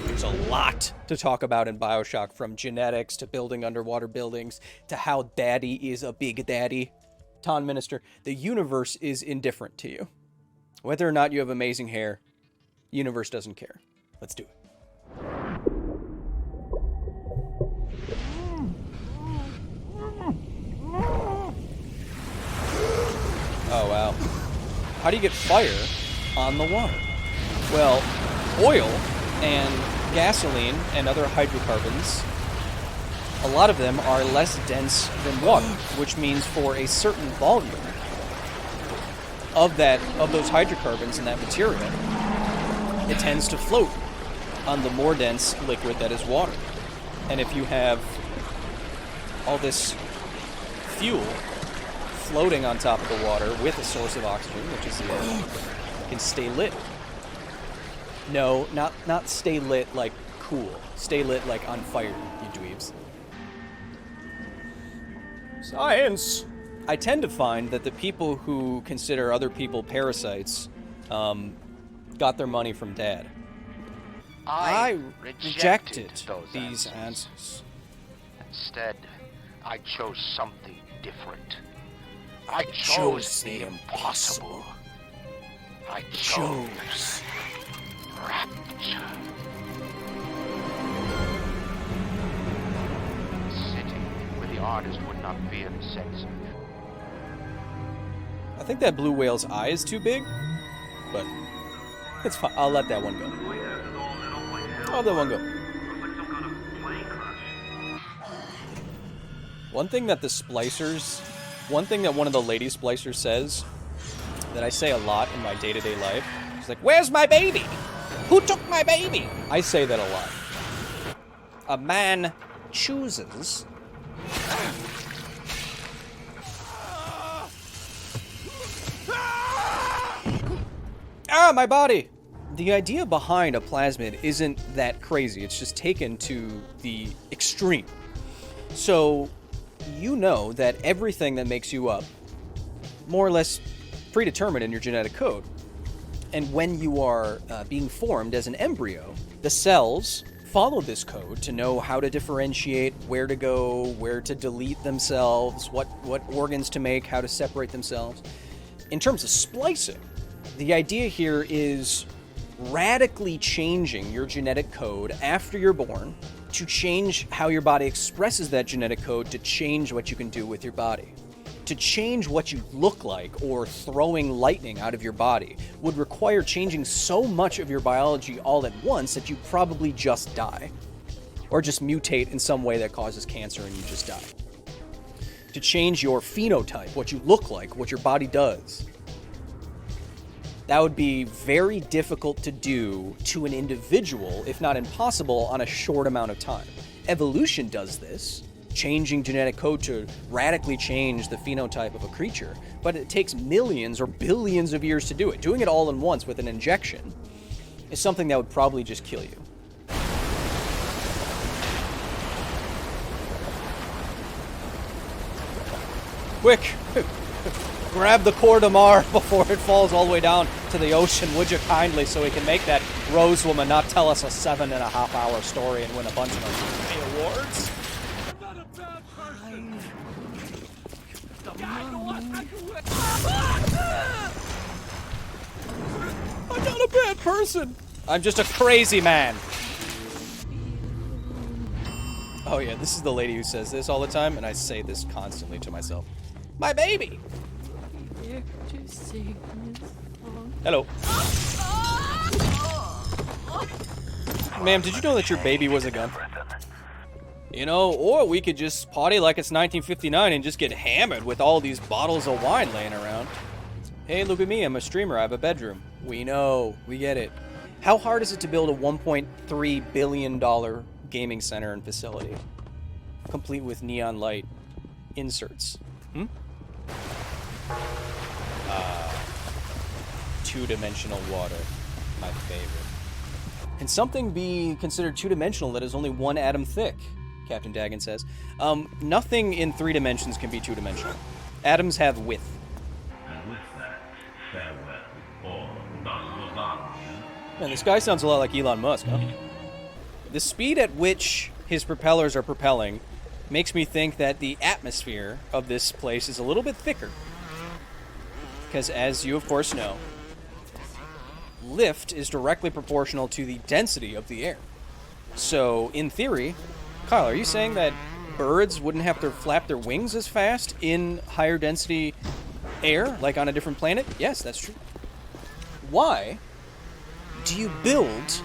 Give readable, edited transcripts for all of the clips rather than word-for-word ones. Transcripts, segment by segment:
There's a lot to talk about in Bioshock, from genetics to building underwater buildings to how daddy is a big daddy. Ton Minister, the universe is indifferent to you. Whether or not you have amazing hair, the universe doesn't care. Let's do it. Oh, wow. How do you get fire on the water? Well, oil and gasoline and other hydrocarbons, a lot of them are less dense than water, which means for a certain volume of those hydrocarbons and that material, it tends to float on the more dense liquid that is water. And if you have all this fuel floating on top of the water with a source of oxygen, which is the air, you can stay lit. No, not stay lit like cool. Stay lit like on fire, you dweebs. Science! I tend to find that the people who consider other people parasites got their money from Dad. I rejected these answers. Instead, I chose something different. I chose the impossible. I chose rapture. A city where the artist would not fear the censor. I think that blue whale's eye is too big, but it's fine. I'll let that one go. I'll let that one go. One thing that one of the lady splicers says, that I say a lot in my day-to-day life, is like, "Where's my baby? Who took my baby?" I say that a lot. A man chooses. Ah, my body! The idea behind a plasmid isn't that crazy. It's just taken to the extreme. So, you know that everything that makes you up, more or less predetermined in your genetic code. And when you are being formed as an embryo, the cells follow this code to know how to differentiate, where to go, where to delete themselves, what organs to make, how to separate themselves. In terms of splicing, the idea here is radically changing your genetic code after you're born to change how your body expresses that genetic code, to change what you can do with your body. To change what you look like, or throwing lightning out of your body, would require changing so much of your biology all at once that you probably just die. Or just mutate in some way that causes cancer and you just die. To change your phenotype, what you look like, what your body does, that would be very difficult to do to an individual, if not impossible, on a short amount of time. Evolution does this, changing genetic code to radically change the phenotype of a creature, but it takes millions or billions of years to do it. Doing it all at once with an injection is something that would probably just kill you. Quick! Grab the core Damar before it falls all the way down to the ocean, would you kindly, so we can make that Rose Woman not tell us a 7.5-hour story and win a bunch of Emmy awards. I'm not a bad person. I'm just a crazy man. Oh yeah, this is the lady who says this all the time, and I say this constantly to myself. My baby! Hello. Ma'am, did you know that your baby was a gun? You know, or we could just party like it's 1959 and just get hammered with all these bottles of wine laying around. Hey, look at me, I'm a streamer, I have a bedroom. We know, we get it. How hard is it to build a $1.3 billion gaming center and facility, complete with neon light inserts? Two-dimensional water, my favorite. Can something be considered two-dimensional that is only one atom thick? Captain Dagan says. Nothing in 3 dimensions can be two-dimensional. Atoms have width. And with that, farewell, or Dr. Man, this guy sounds a lot like Elon Musk, huh? The speed at which his propellers are propelling makes me think that the atmosphere of this place is a little bit thicker. Because as you, of course, know, lift is directly proportional to the density of the air. So, in theory, Kyle, are you saying that birds wouldn't have to flap their wings as fast in higher density air, like on a different planet? Yes, that's true. Why do you build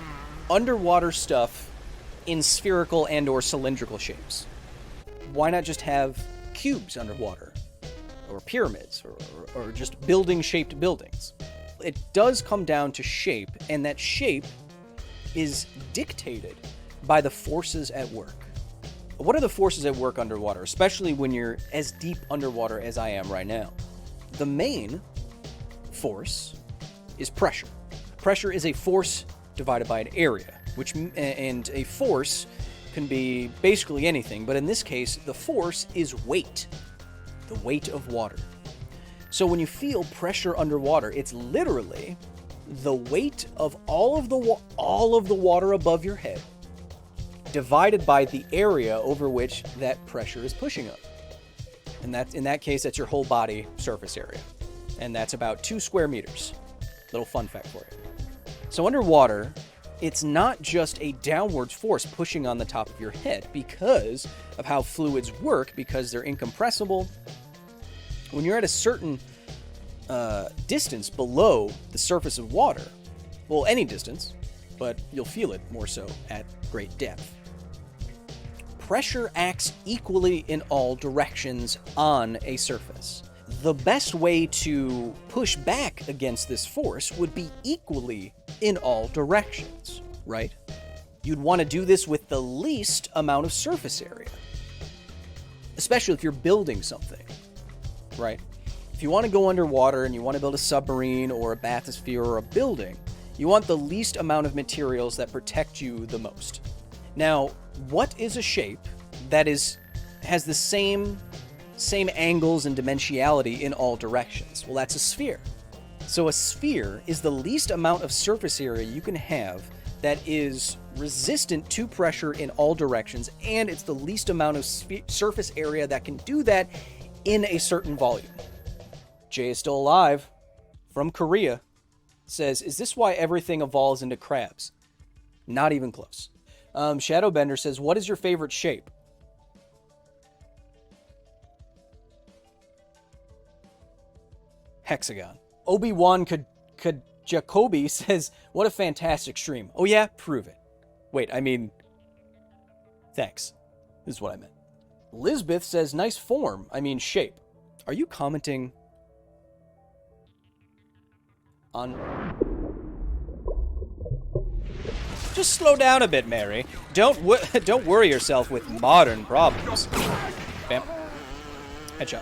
underwater stuff in spherical and or cylindrical shapes? Why not just have cubes underwater? Or pyramids? Or just building-shaped buildings? It does come down to shape, and that shape is dictated by the forces at work. What are the forces at work underwater, especially when you're as deep underwater as I am right now? The main force is pressure. Pressure is a force divided by an area, and a force can be basically anything, but in this case, the force is weight, the weight of water. So when you feel pressure underwater, it's literally the weight of all of the water above your head divided by the area over which that pressure is pushing up. And in that case, that's your whole body surface area. And that's about 2 square meters. Little fun fact for you. So underwater, it's not just a downwards force pushing on the top of your head because of how fluids work, because they're incompressible. When you're at a certain distance below the surface of water, well, any distance, but you'll feel it more so at great depth. Pressure acts equally in all directions on a surface. The best way to push back against this force would be equally in all directions, right? You'd want to do this with the least amount of surface area, especially if you're building something, right? If you want to go underwater and you want to build a submarine or a bathysphere or a building, you want the least amount of materials that protect you the most. Now, what is a shape that has the same angles and dimensionality in all directions? Well, that's a sphere. So a sphere is the least amount of surface area you can have that is resistant to pressure in all directions, and it's the least amount of surface area that can do that in a certain volume. Jay is still alive, from Korea, says, is this why everything evolves into crabs? Not even close. Shadowbender says, what is your favorite shape? Hexagon. Obi-Wan Jacoby says, what a fantastic stream. Oh yeah? Prove it. Wait, I mean, thanks. This is what I meant. Lisbeth says, nice form. I mean, shape. Are you commenting on... Just slow down a bit, Mary. Don't worry yourself with modern problems. Bam. Headshot.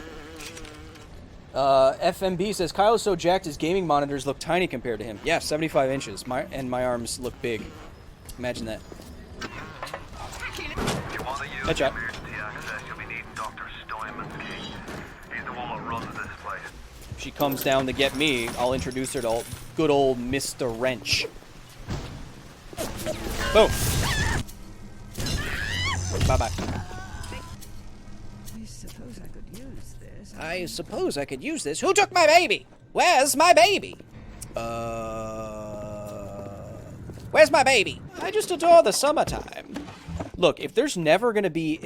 FMB says, Kyle is so jacked his gaming monitors look tiny compared to him. Yeah, 75 inches. My arms look big. Imagine that. Headshot. If she comes down to get me, I'll introduce her to good old Mr. Wrench. Boom. Bye-bye. I suppose I could use this. Who took my baby? Where's my baby? Where's my baby? I just adore the summertime. Look, if there's never ever gonna be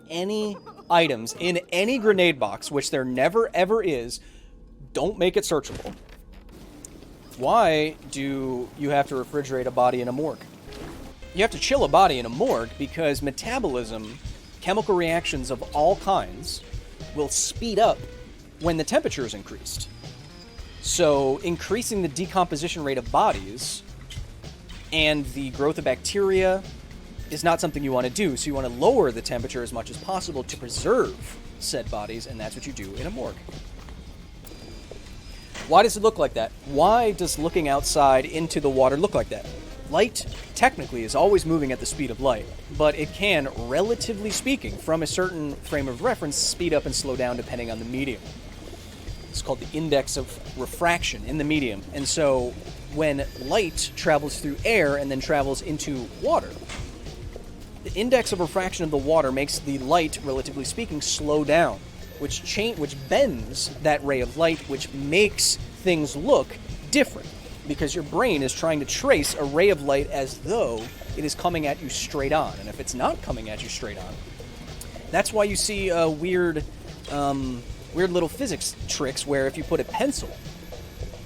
any items in any grenade box, which there never ever is, don't make it searchable. Why do you have to refrigerate a body in a morgue? You have to chill a body in a morgue because metabolism, chemical reactions of all kinds, will speed up when the temperature is increased. So increasing the decomposition rate of bodies and the growth of bacteria is not something you want to do. So you want to lower the temperature as much as possible to preserve said bodies, and that's what you do in a morgue. Why does it look like that? Why does looking outside into the water look like that? Light, technically, is always moving at the speed of light, but it can, relatively speaking, from a certain frame of reference, speed up and slow down depending on the medium. It's called the index of refraction in the medium. And so when light travels through air and then travels into water. The index of refraction of the water makes the light, relatively speaking, slow down, which bends that ray of light, which makes things look different, because your brain is trying to trace a ray of light as though it is coming at you straight on. And if it's not coming at you straight on, that's why you see weird little physics tricks where if you put a pencil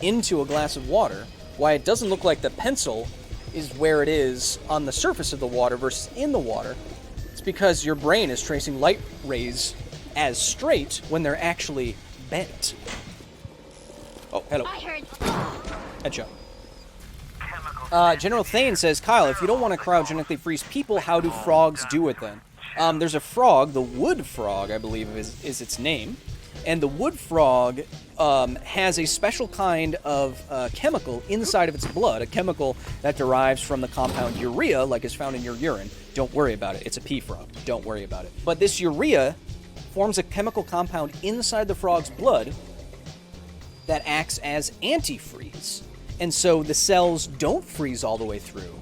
into a glass of water, why it doesn't look like the pencil is where it is on the surface of the water versus in the water. It's because your brain is tracing light rays as straight when they're actually bent. Oh, hello. I heard. Headshot. General Thane says, Kyle, if you don't want to cryogenically freeze people, how do frogs do it then? There's a frog, the wood frog, I believe is its name. And the wood frog has a special kind of chemical inside of its blood, a chemical that derives from the compound urea, like is found in your urine. Don't worry about it. It's a pea frog. Don't worry about it. But this urea forms a chemical compound inside the frog's blood that acts as antifreeze. And so the cells don't freeze all the way through.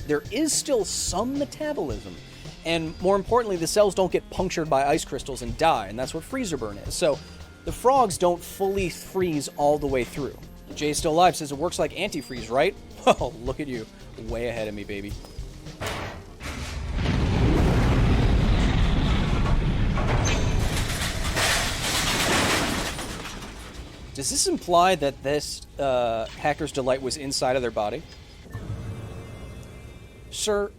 There is still some metabolism. And more importantly, the cells don't get punctured by ice crystals and die, and that's what freezer burn is. So the frogs don't fully freeze all the way through. Jay Still Alive says it works like antifreeze, right? Oh, look at you. Way ahead of me, baby. Does this imply that this Hacker's Delight was inside of their body? Sir,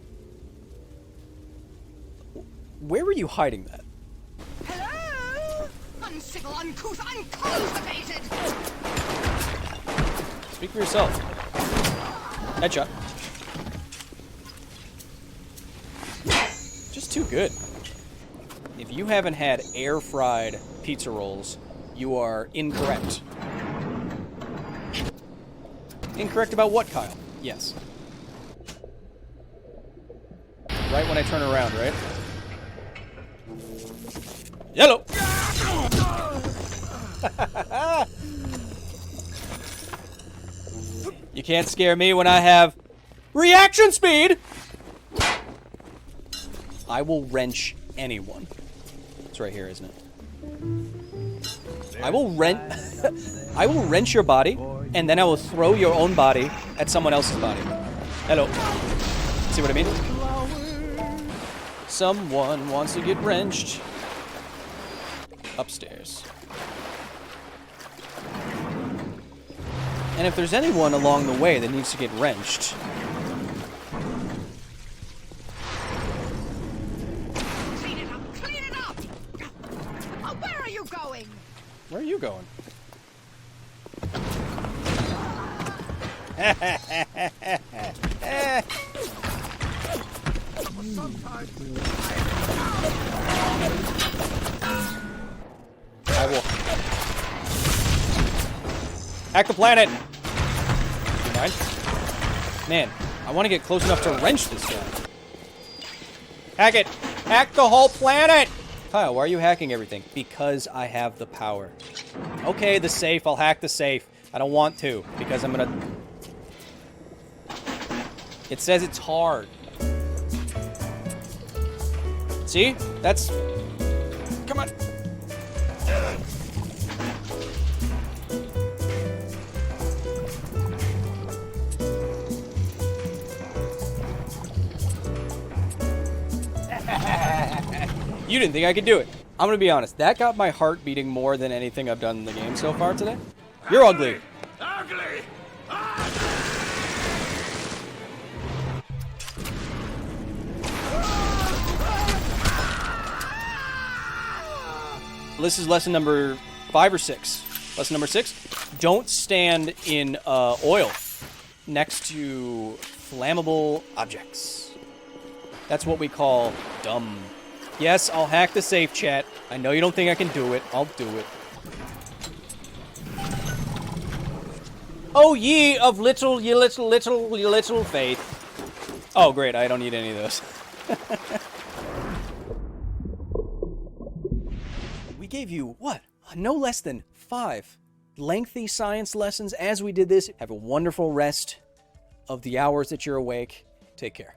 where were you hiding that? Hello? Uncivil, uncouth, uncultivated! Speak for yourself. Headshot. Just too good. If you haven't had air-fried pizza rolls, you are incorrect. Incorrect about what, Kyle? Yes. Right when I turn around, right? Yellow! You can't scare me when I have reaction speed! I will wrench anyone. It's right here, isn't it? I will wrench your body, and then I will throw your own body at someone else's body. Hello. See what I mean? Someone wants to get wrenched. Upstairs. And if there's anyone along the way that needs to get wrenched... Clean it up! Clean it up! Oh, where are you going? Where are you going? I will hack the planet. You mind? Man, I want to get close enough to wrench this guy. Hack it! Hack the whole planet! Kyle, why are you hacking everything? Because I have the power. Okay, the safe. I'll hack the safe. I don't want to, because I'm gonna... It says it's hard. See? That's... Come on. You didn't think I could do it. I'm gonna be honest. That got my heart beating more than anything I've done in the game so far today. You're ugly. Ugly! This is lesson number 5 or 6. Lesson number 6. Don't stand in oil next to flammable objects. That's what we call dumb. Yes, I'll hack the safe, chat. I know you don't think I can do it. I'll do it. Oh, ye of little faith. Oh, great. I don't need any of those. We gave you, what? No less than 5 lengthy science lessons as we did this. Have a wonderful rest of the hours that you're awake. Take care.